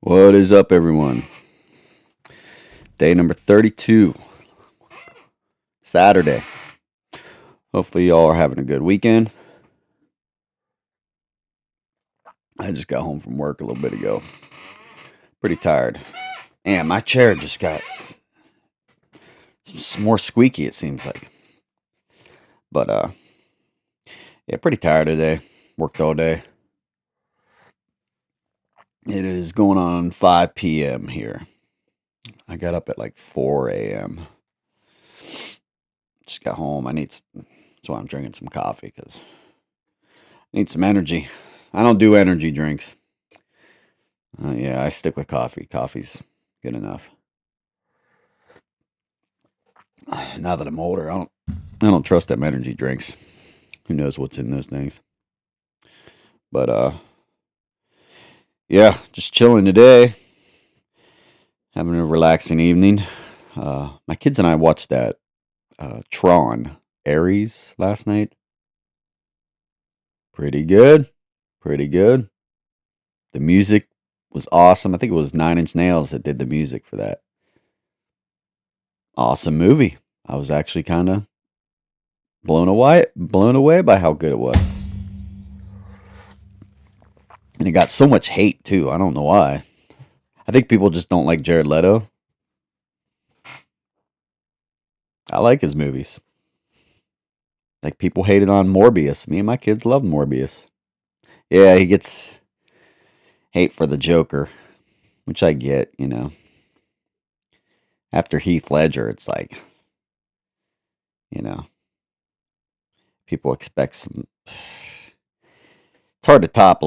What is up, everyone? Day number 32, Saturday. Hopefully, y'all are having a good weekend. I just got home from work a little bit ago. Pretty tired. And my chair just got more squeaky, it seems like. But, yeah, pretty tired today. Worked all day. It is going on 5 p.m. here. I got up at like 4 a.m. Just got home. That's why I'm drinking some coffee, because I need some energy. I don't do energy drinks. Yeah, I stick with coffee. Coffee's good enough. Now that I'm older, I don't trust them energy drinks. Who knows what's in those things? But yeah, just chilling today, having a relaxing evening. My kids and I watched that Tron Ares last night. Pretty good, pretty good. The music was awesome. I think it was 9 Inch Nails that did the music for that. Awesome movie. I was actually kind of blown away by how good it was. And it got so much hate too. I don't know why. I think people just don't like Jared Leto. I like his movies. Like, people hated on Morbius. Me and my kids love Morbius. Yeah, he gets hate for the Joker, which I get, After Heath Ledger, it's like, you know, people expect some. It's hard to top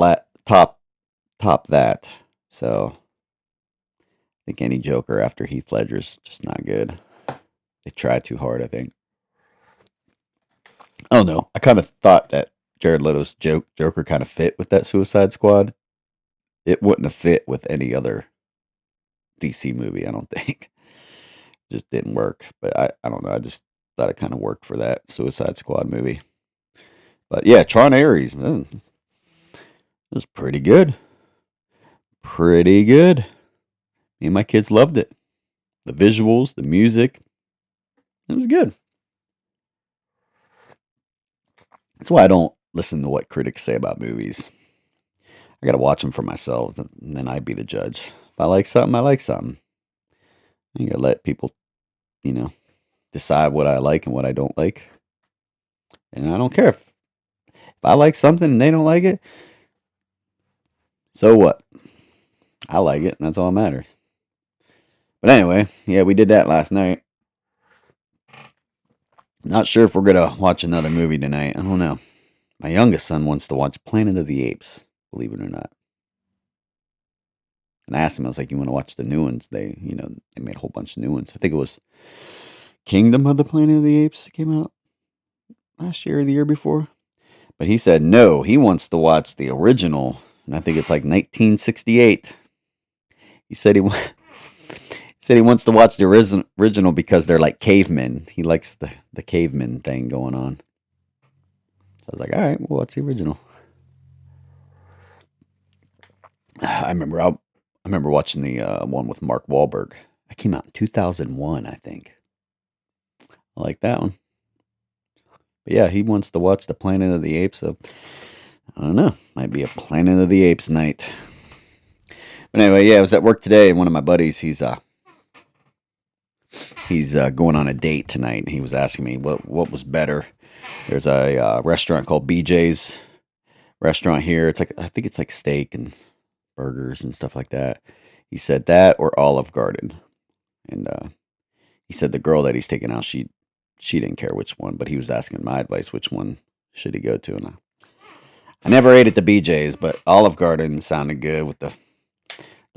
that. So I think any Joker after Heath Ledger's just not good. They try too hard, I think. I don't know. I kind of thought that Jared Leto's Joker kind of fit with that Suicide Squad. It wouldn't have fit with any other DC movie, I don't think. Just didn't work. But I don't know. I just thought it kind of worked for that Suicide Squad movie. But yeah, Tron Ares, man, it was pretty good. Pretty good. Me and my kids loved it. The visuals, the music, it was good. That's why I don't listen to what critics say about movies. I got to watch them for myself, and then I'd be the judge. If I like something, I like something. You got to let people, decide what I like and what I don't like. And I don't care if I like something and they don't like it. So what? I like it, and that's all that matters. But anyway, yeah, we did that last night. Not sure if we're gonna watch another movie tonight. I don't know. My youngest son wants to watch Planet of the Apes, believe it or not. And I asked him, I was like, "You want to watch the new ones?" They made a whole bunch of new ones. I think it was Kingdom of the Planet of the Apes that came out last year or the year before. But he said no, he wants to watch the original, and I think it's like 1968. He said he wants to watch the original because they're like cavemen. He likes the caveman thing going on. So I was like, all right, well, what's the original? I remember watching the one with Mark Wahlberg. That came out in 2001, I think. I like that one. But yeah, he wants to watch the Planet of the Apes, so I don't know. Might be a Planet of the Apes night. But anyway, yeah, I was at work today, and one of my buddies, he's going on a date tonight, and he was asking me what was better. There's a restaurant called BJ's restaurant here. I think it's like steak and burgers and stuff like that. He said that or Olive Garden, and he said the girl that he's taking out, she didn't care which one, but he was asking my advice, which one should he go to, and I never ate at the BJ's, but Olive Garden sounded good with the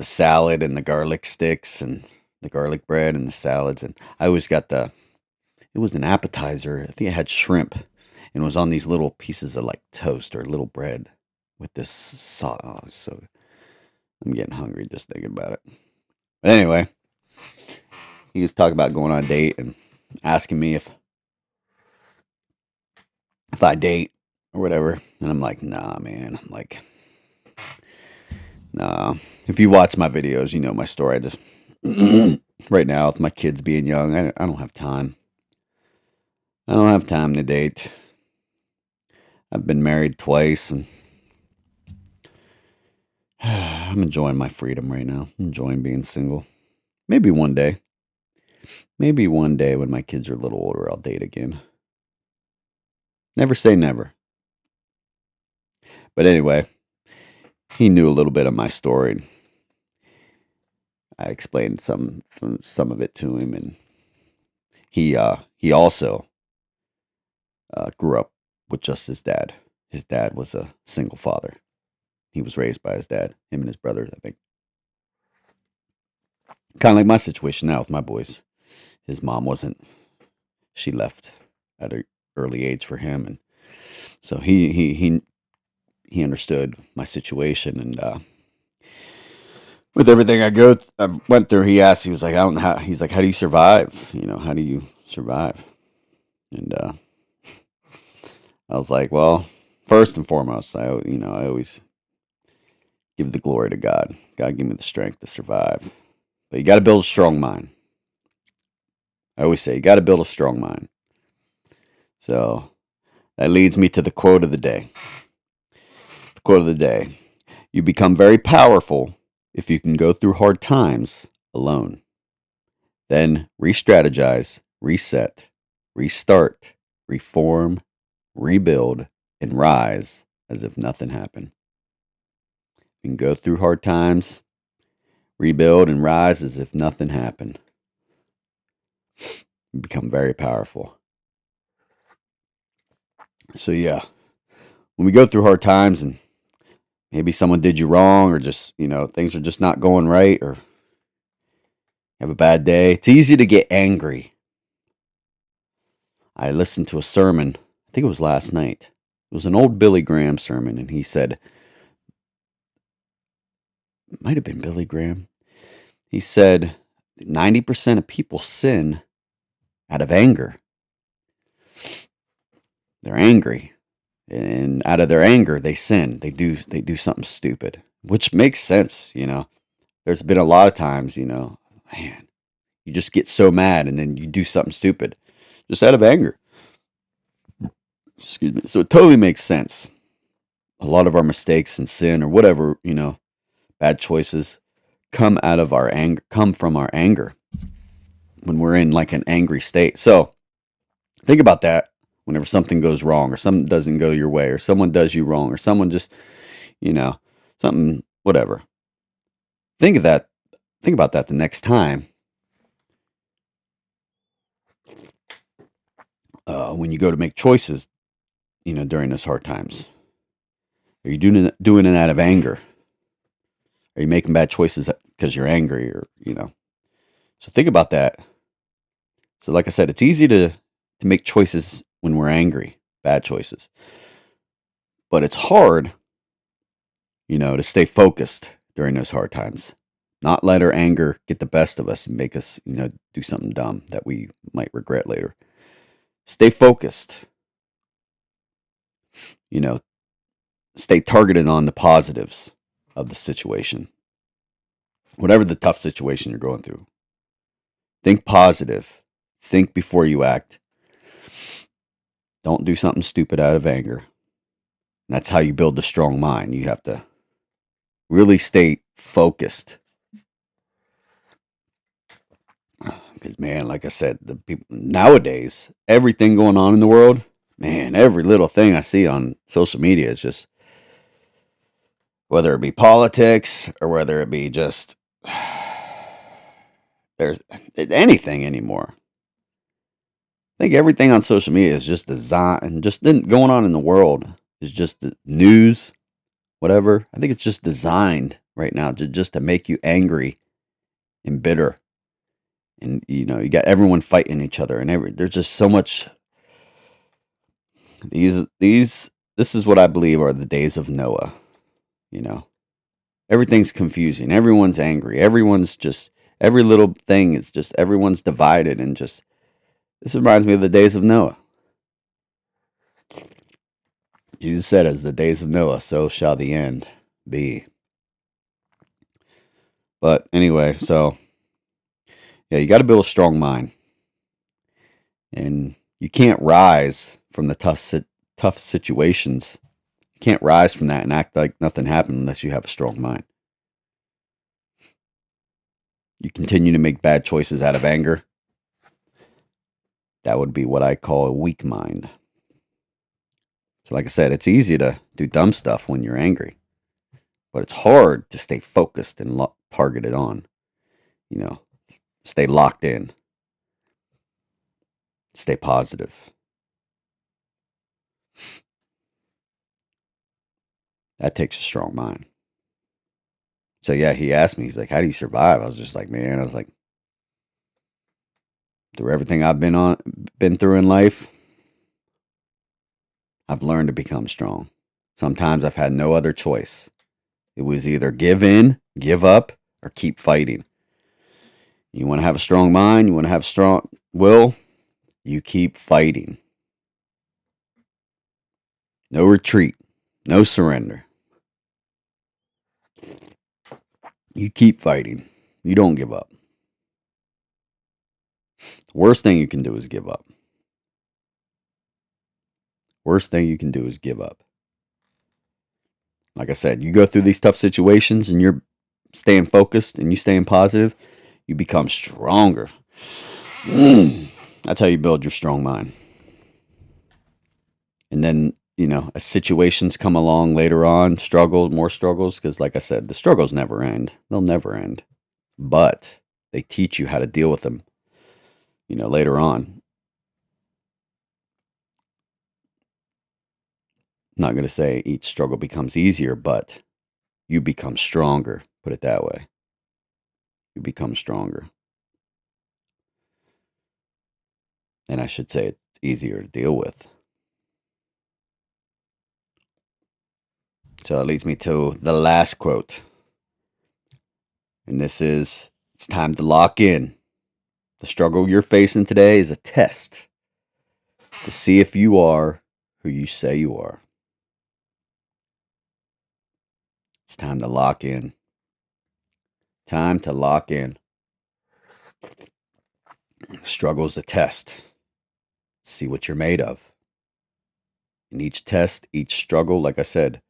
salad and the garlic sticks and the garlic bread and the salads. And I always got it was an appetizer. I think it had shrimp and it was on these little pieces of like toast or little bread with this sauce. Oh, so I'm getting hungry just thinking about it. But anyway, he was talking about going on a date and asking me if I date or whatever. And I'm like, nah, man. I'm like, no, If you watch my videos, you know my story. I just right now with my kids being young, I don't have time. I don't have time to date. I've been married twice, and I'm enjoying my freedom right now. I'm enjoying being single. Maybe one day. Maybe one day when my kids are a little older, I'll date again. Never say never. But anyway, he knew a little bit of my story. I explained some of it to him, and he also grew up with just his dad. His dad was a single father. He was raised by his dad, him and his brothers, I think. Kind of like my situation now with my boys. His mom wasn't. She left at an early age for him, and so he understood my situation. And with everything I went through, he asked. He was like, "I don't know how." He's like, "How do you survive? You know, how do you survive?" And I was like, "Well, first and foremost, I always give the glory to God. God give me the strength to survive. But you got to build a strong mind. I always say you got to build a strong mind." So that leads me to the quote of the day. The quote of the day: "You become very powerful if you can go through hard times alone. Then re-strategize, reset, restart, reform, rebuild, and rise as if nothing happened. You can go through hard times, rebuild, and rise as if nothing happened. You become very powerful." So yeah, when we go through hard times and maybe someone did you wrong, or just, things are just not going right, or have a bad day, it's easy to get angry. I listened to a sermon, I think it was last night. It was an old Billy Graham sermon, and he said, it might have been Billy Graham. He said 90% of people sin out of anger. They're angry, and out of their anger, they sin. They do something stupid, which makes sense. There's been a lot of times, man, you just get so mad, and then you do something stupid, just out of anger. Excuse me. So it totally makes sense. A lot of our mistakes and sin, or whatever, bad choices, come from our anger when we're in like an angry state. So think about that whenever something goes wrong, or something doesn't go your way, or someone does you wrong, or someone just, something, whatever. Think of that. Think about that the next time when you go to make choices, during those hard times. Are you doing it out of anger? Are you making bad choices because you're angry, or? So think about that. So like I said, it's easy to make choices when we're angry, bad choices. But it's hard, to stay focused during those hard times. Not let our anger get the best of us and make us, do something dumb that we might regret later. Stay focused. You know, Stay targeted on the positives of the situation. Whatever the tough situation you're going through. Think positive. Think before you act. Don't do something stupid out of anger. And that's how you build a strong mind. You have to really stay focused. Because, man, like I said, the people nowadays, everything going on in the world, man, every little thing I see on social media is just, whether it be politics or whether it be just, there's anything anymore. I think everything on social media is just designed, and just going on in the world is just the news, whatever. I think it's just designed right now to make you angry and bitter. And you got everyone fighting each other, and there's just so much. This is what I believe are the days of Noah. Everything's confusing. Everyone's angry. Everyone's just, every little thing is just, everyone's divided, and just, this reminds me of the days of Noah. Jesus said, "As the days of Noah, so shall the end be." But anyway, so yeah, you got to build a strong mind, and you can't rise from the tough situations. You can't rise from that and act like nothing happened unless you have a strong mind. You continue to make bad choices out of anger. That would be what I call a weak mind. So, like I said, it's easy to do dumb stuff when you're angry, but it's hard to stay focused and targeted on, you know, stay locked in, stay positive. That takes a strong mind. So, yeah, he asked me, he's like, how do you survive? I was just like, man, I was like, through everything I've been through in life, I've learned to become strong. Sometimes I've had no other choice. It was either give in, give up, or keep fighting. You want to have a strong mind, you want to have strong will, you keep fighting. No retreat, no surrender. You keep fighting. You don't give up. The worst thing you can do is give up. Worst thing you can do is give up. Like I said, you go through these tough situations and you're staying focused and you staying positive, you become stronger. That's how you build your strong mind. And then, as situations come along later on, more struggles, because like I said, the struggles never end. They'll never end. But they teach you how to deal with them, later on. I'm not going to say each struggle becomes easier, but you become stronger. Put it that way. You become stronger. And I should say it's easier to deal with. So it leads me to the last quote. And this is, it's time to lock in. The struggle you're facing today is a test to see if you are who you say you are. It's time to lock in. Time to lock in. The struggle is a test. See what you're made of. And each test, each struggle, like I said,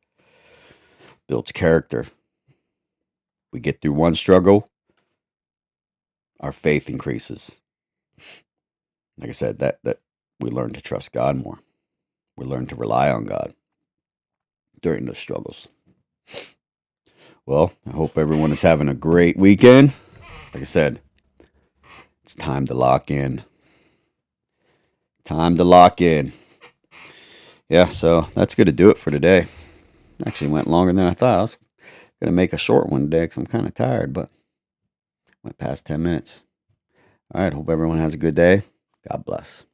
builds character. We get through one struggle, our faith increases. Like I said, that we learn to trust God more. We learn to rely on God during those struggles. Well, I hope everyone is having a great weekend. Like I said, it's time to lock in. Time to lock in. Yeah, so that's going to do it for today. Actually went longer than I thought. I was going to make a short one today because I'm kind of tired, but went past 10 minutes. All right, hope everyone has a good day. God bless.